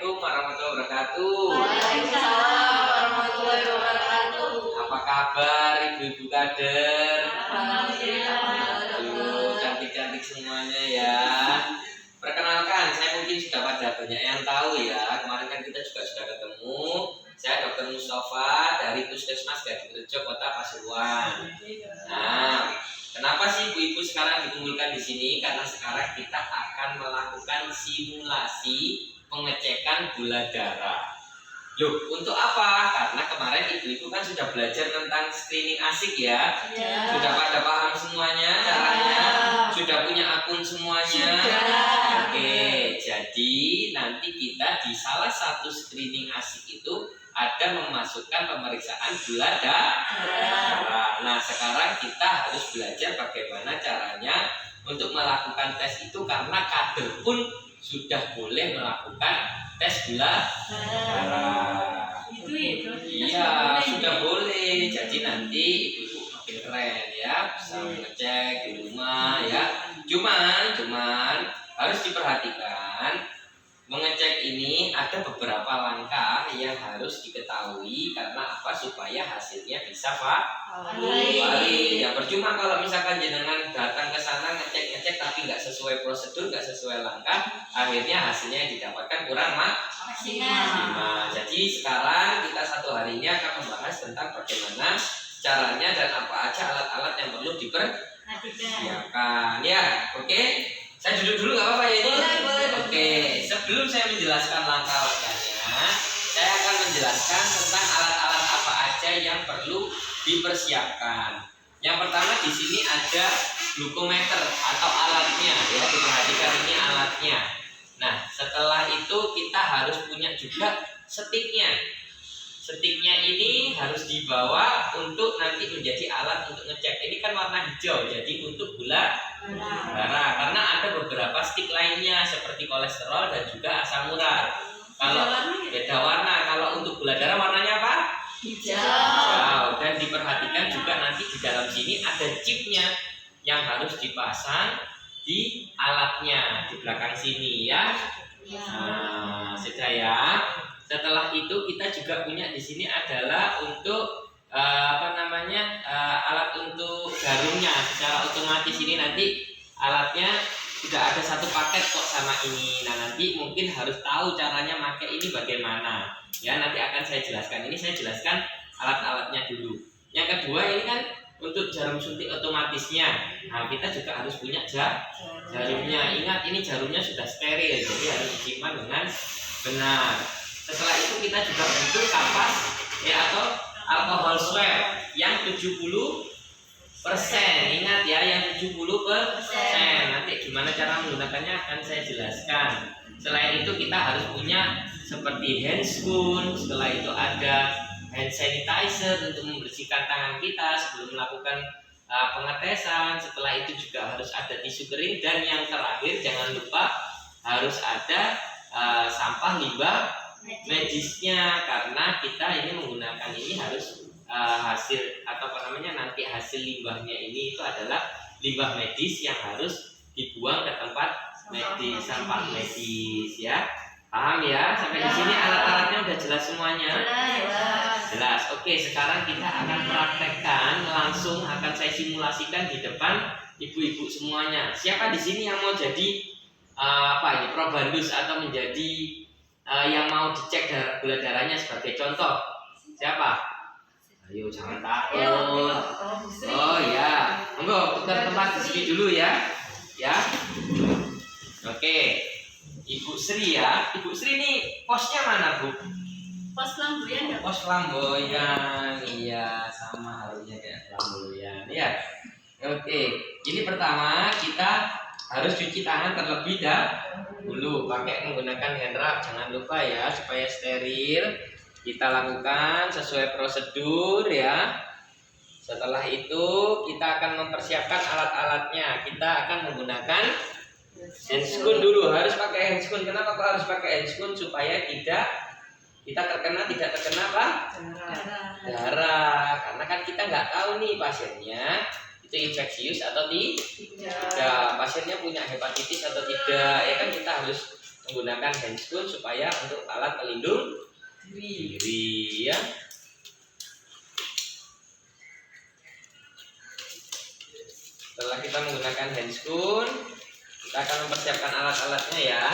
Assalamualaikum warahmatullahi wabarakatuh. Waalaikumsalam warahmatullahi wabarakatuh. Apa kabar ibu-ibu kader? Alhamdulillah. Cantik-cantik semuanya ya. Perkenalkan, saya mungkin sudah pada banyak yang tahu ya. Kemarin kan kita juga sudah ketemu. Saya Dr. Mustafa dari Puskesmas Gadingrejo Kota Pasuruan. Nah, kenapa sih ibu-ibu sekarang dikumpulkan di sini? Karena sekarang kita akan melakukan simulasi pengecekan gula darah. Loh, untuk apa? Karena kemarin ibu-ibu kan sudah belajar tentang screening asik ya. Ya. Sudah pada paham semuanya caranya? Sudah punya akun semuanya? Sudah. Oke, jadi nanti kita di salah satu screening asik itu ada memasukkan pemeriksaan gula darah. Nah, sekarang kita harus belajar bagaimana caranya untuk melakukan tes itu karena kader pun sudah boleh melakukan tes gula darah. Iya, sudah boleh. Jadi nanti ibu-ibu makin keren ya, bisa mengecek di rumah ya. Cuman harus diperhatikan, mengecek ini ada beberapa langkah yang harus diketahui karena apa? Supaya hasilnya bisa valid. Ya percuma kalau misalkan jenengan datang ke sana ngecek tapi nggak sesuai prosedur, nggak sesuai langkah, akhirnya hasilnya yang didapatkan kurang maksimal. Jadi sekarang kita satu hari ini akan membahas tentang bagaimana caranya dan apa aja alat-alat yang perlu diperhatikan. Ya, oke. Saya duduk dulu nggak apa-apa ya ini? Boleh. Oke, sebelum saya menjelaskan langkah-langkahnya, saya akan menjelaskan tentang alat-alat apa aja yang perlu dipersiapkan. Yang pertama di sini ada glukometer atau alatnya ya, diperhatikan ini alatnya. Nah, setelah itu kita harus punya juga stiknya. Stiknya ini harus dibawa untuk nanti menjadi alat untuk ngecek. Ini kan warna hijau, jadi untuk gula darah. Karena ada beberapa stik lainnya seperti kolesterol dan juga asam urat. Kalau beda warna, kalau untuk gula darah warnanya apa? Hijau. Dan diperhatikan juga nanti di dalam sini ada chipnya yang harus dipasang di alatnya di belakang sini ya. Nah, sudah ya. Setelah itu kita juga punya di sini adalah untuk alat untuk jarumnya secara otomatis. Ini nanti alatnya sudah ada satu paket kok sama ini. Nah, nanti mungkin harus tahu caranya pakai ini bagaimana. Ya, nanti akan saya jelaskan. Ini saya jelaskan alat-alatnya dulu. Yang kedua ini kan untuk jarum suntik otomatisnya. Nah, kita juga harus punya jarumnya. Ingat ini jarumnya sudah steril, jadi harus disimpan dengan benar. Setelah itu kita juga butuh kapas ya atau alkohol swab yang 70%. Ingat ya, yang 70%. Nanti gimana cara menggunakannya akan saya jelaskan. Selain itu kita harus punya seperti handscoon. Setelah itu ada hand sanitizer untuk membersihkan tangan kita sebelum melakukan pengetesan. Setelah itu juga harus ada tisu kering. Dan yang terakhir jangan lupa harus ada sampah limbah medisnya, karena kita ini menggunakan ini harus hasil atau nanti hasil limbahnya ini itu adalah limbah medis yang harus dibuang ke tempat medis, sampah medis ya. Paham ya? Sampai di sini alat-alatnya udah jelas semuanya? Jelas. Oke, sekarang kita akan praktekkan langsung, akan saya simulasikan di depan ibu-ibu semuanya. Siapa di sini yang mau jadi probandus atau menjadi yang mau dicek gula darahnya sebagai contoh? Siapa? Ayo jangan takut. Oh ya, monggo tukar tempat di sini dulu ya. Ya. Oke. Ibu Sri ya. Ibu Sri ini posnya mana, Bu? Pos Lamboyan. Pos Lamboyan. Iya, sama halnya kayak Lamboyan. Ya. Oke. Ini pertama kita harus cuci tangan terlebih dahulu pakai menggunakan hand rub. Jangan lupa ya, supaya steril. Kita lakukan sesuai prosedur ya. Setelah itu kita akan mempersiapkan alat-alatnya. Kita akan menggunakan handscoon dulu. Harus pakai handscoon. Kenapa kok harus pakai handscoon? Supaya tidak tidak terkena apa? Darah. Karena kan kita nggak tahu nih pasiennya itu infeksius atau tidak, pasiennya punya hepatitis atau tidak, ya kan kita harus menggunakan handscoon supaya untuk alat pelindung diri ya. Setelah kita menggunakan handscoon, kita akan mempersiapkan alat-alatnya ya.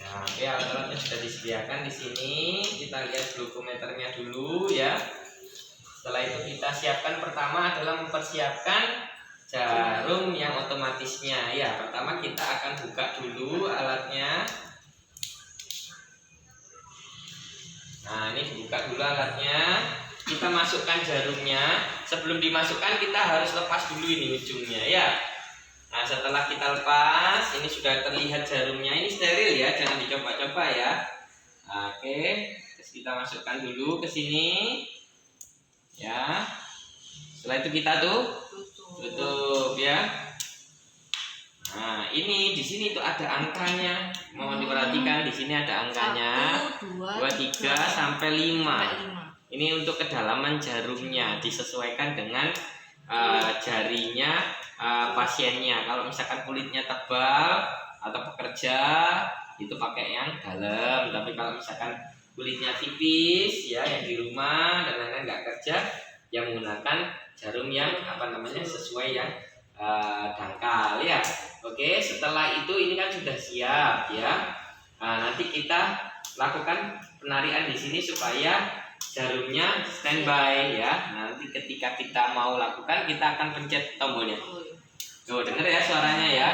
Nah, oke, alat-alatnya sudah disediakan di sini. Kita lihat glukometernya dulu ya. Setelah itu kita siapkan, pertama adalah mempersiapkan jarum yang otomatisnya ya. Pertama kita akan buka dulu alatnya. Nah, ini dibuka dulu alatnya. Kita masukkan jarumnya. Sebelum dimasukkan kita harus lepas dulu ini ujungnya ya. Nah, setelah kita lepas, ini sudah terlihat jarumnya. Ini steril ya, jangan dicoba-coba ya. Oke, terus kita masukkan dulu ke sini. Ya. Setelah itu kita tutup ya. Nah, ini di sini tuh ada angkanya. Mohon diperhatikan, di sini ada angkanya. 2, 3 sampai 5. Ini untuk kedalaman jarumnya, disesuaikan dengan jarinya pasiennya. Kalau misalkan kulitnya tebal atau pekerja itu pakai yang dalam, tapi kalau misalkan kulitnya tipis ya, yang di rumah dan lain-lain nggak kerja, yang menggunakan jarum yang sesuai yang dangkal ya. Oke, setelah itu ini kan sudah siap ya. Nah, nanti kita lakukan penarian di sini supaya jarumnya standby ya. Nanti ketika kita mau lakukan, kita akan pencet tombolnya. Tuh, denger ya suaranya ya.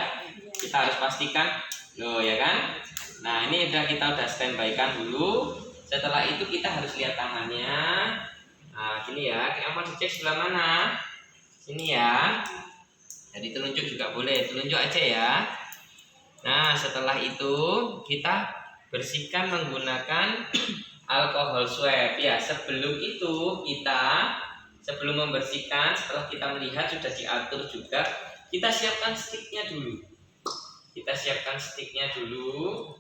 Kita harus pastikan, loh ya kan. Nah, ini kita udah standby kan dulu. Setelah itu kita harus lihat tangannya. Nah, gini ya. Yang mau dicek sebelah mana? Sini ya. Jadi telunjuk juga boleh, telunjuk aja ya. Nah, setelah itu kita bersihkan menggunakan alkohol swab ya. Sebelum itu sebelum membersihkan, setelah kita melihat sudah diatur juga, kita siapkan sticknya dulu.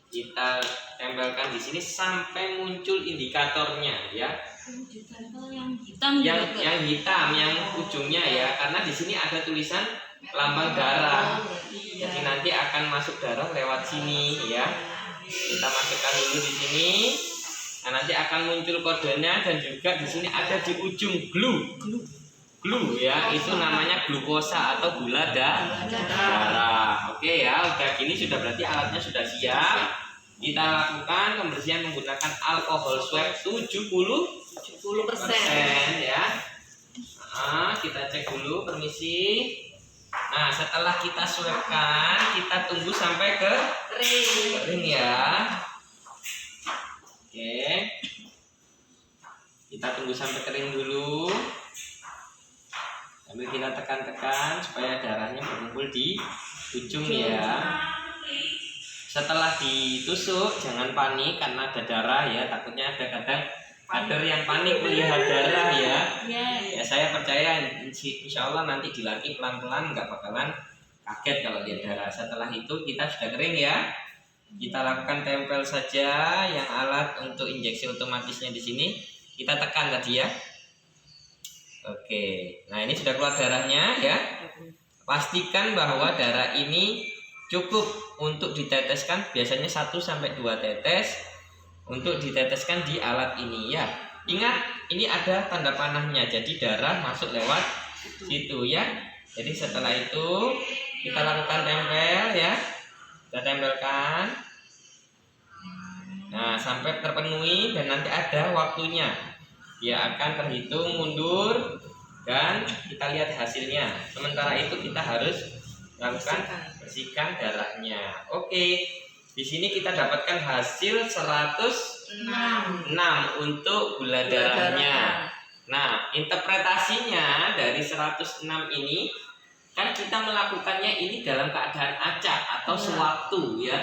Kita tempelkan di sini sampai muncul indikatornya ya. Yang hitam yang ujungnya ya, karena di sini ada tulisan lambang darah. Jadi nanti akan masuk darah lewat sini ya. Kita masukkan dulu di sini. Nah, nanti akan muncul kodenya, dan juga di sini ada di ujung glue ya, itu namanya glukosa atau gula darah. Oke ya, udah gini sudah berarti alatnya sudah siap. Kita lakukan pembersihan menggunakan alkohol swab 70% ya. Nah, kita cek dulu, permisi. Nah, setelah kita swabkan, kita tunggu sampai kering ya. Oke, kita tunggu sampai kering dulu. Sambil kita tekan-tekan supaya darahnya berkumpul di ujung ya. Setelah ditusuk, jangan panik karena ada darah ya. Takutnya ada kadang kader yang panik melihat darah ya. Ya, saya percaya insya Allah nanti dilatih pelan-pelan, nggak bakalan kaget kalau lihat darah. Setelah itu kita sudah kering ya. Kita lakukan tempel saja yang alat untuk injeksi otomatisnya di sini. Kita tekan tadi ya. Oke, nah ini sudah keluar darahnya ya. Pastikan bahwa darah ini cukup untuk diteteskan, biasanya 1-2 tetes untuk diteteskan di alat ini ya. Ingat, ini ada tanda panahnya, jadi darah masuk lewat situ ya. Jadi setelah itu kita lakukan tempel ya. Kita tempelkan. Nah, sampai terpenuhi dan nanti ada waktunya. Dia akan terhitung mundur dan kita lihat hasilnya. Sementara itu kita harus lakukan bersihkan darahnya. Oke. Di sini kita dapatkan hasil 106 untuk gula darahnya. Nah, interpretasinya dari 106 ini kan kita melakukannya ini dalam keadaan acak atau sewaktu ya.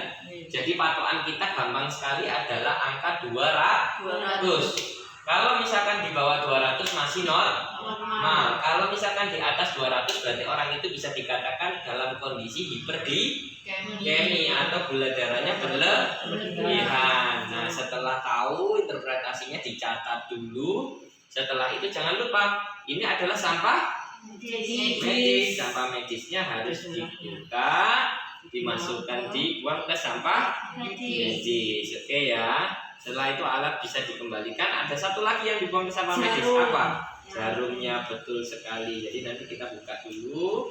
Jadi patokan kita gampang sekali adalah angka 200. Kalau misalkan di bawah 200 masih normal. Kalau misalkan di atas 200 berarti orang itu bisa dikatakan dalam kondisi hiperglikemi atau gula darahnya berlebihan. Nah, setelah tahu interpretasinya dicatat dulu. Setelah itu jangan lupa ini adalah sampah medis. Sampah medisnya harus dibuka, dimasukkan, dibuang ke sampah medis. Oke ya. Setelah itu alat bisa dikembalikan. Ada satu lagi yang dibuang ke sampah medis, apa? Jarumnya, betul sekali. Jadi nanti kita buka dulu.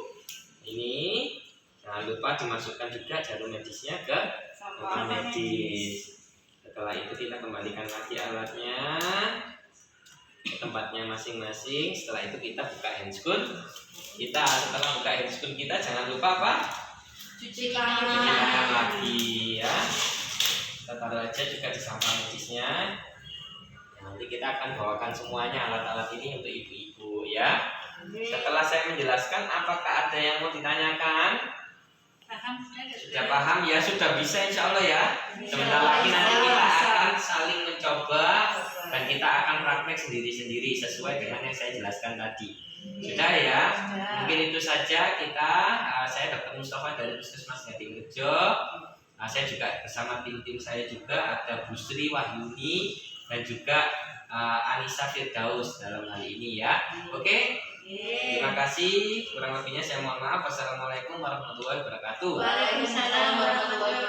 Ini jangan lupa dimasukkan juga jarum medisnya ke sampah medis. Setelah itu kita kembalikan lagi alatnya ke tempatnya masing-masing. Setelah itu kita buka handscoon. Setelah buka handscoon kita jangan lupa apa? Cuci Cuci tangan tangan. lagi ya. Kita taruh aja juga di sampah medisnya. Nanti kita akan bawakan semuanya alat-alat ini untuk ibu-ibu ya. Setelah saya menjelaskan, apakah ada yang mau ditanyakan? Sudah paham ya? Sudah bisa insya Allah ya. Sebentar lagi nanti kita akan saling mencoba dan kita akan praktek sendiri-sendiri sesuai dengan yang saya jelaskan tadi. Sudah ya? Mungkin itu saja kita. Saya Dr. Mustafa dari Puskesmas Gadingrejo. Saya juga bersama tim-tim saya juga ada Bu Sri Wahyuni dan juga Anissa Firdaus dalam hal ini ya. Oke? Terima kasih. Kurang lebihnya saya mohon maaf. Wassalamualaikum warahmatullahi wabarakatuh. Waalaikumsalam warahmatullahi